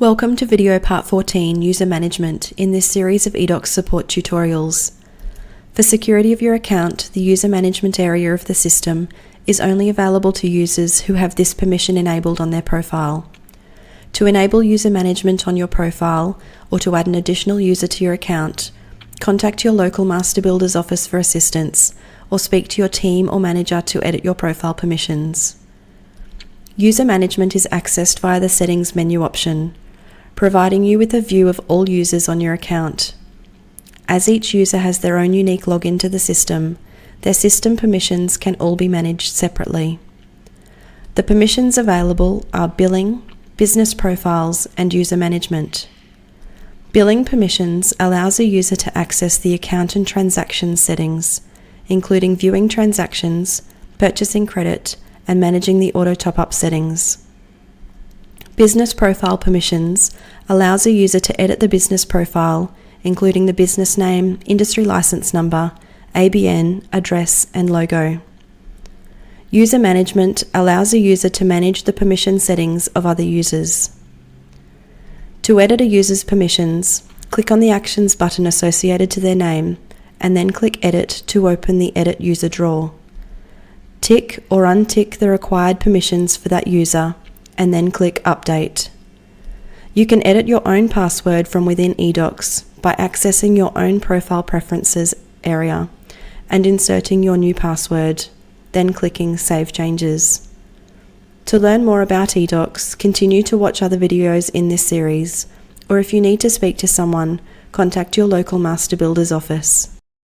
Welcome to video part 14, User Management, in this series of eDocs support tutorials. For security of your account, the user management area of the system is only available to users who have this permission enabled on their profile. To enable user management on your profile, or to add an additional user to your account, contact your local Master Builder's office for assistance, or speak to your team or manager to edit your profile permissions. User management is accessed via the Settings menu option, providing you with a view of all users on your account. As each user has their own unique login to the system, their system permissions can all be managed separately. The permissions available are Billing, Business Profiles, and User Management. Billing permissions allows a user to access the account and transaction settings, including viewing transactions, purchasing credit, and managing the auto top-up settings. Business Profile permissions allows a user to edit the business profile, including the business name, industry license number, ABN, address, and logo. User Management allows a user to manage the permission settings of other users. To edit a user's permissions, click on the Actions button associated to their name, and then click Edit to open the Edit User drawer. Tick or untick the required permissions for that user, and then click Update. You can edit your own password from within eDocs by accessing your own profile preferences area and inserting your new password, then clicking Save Changes. To learn more about eDocs, continue to watch other videos in this series, or if you need to speak to someone, contact your local Master Builder's office.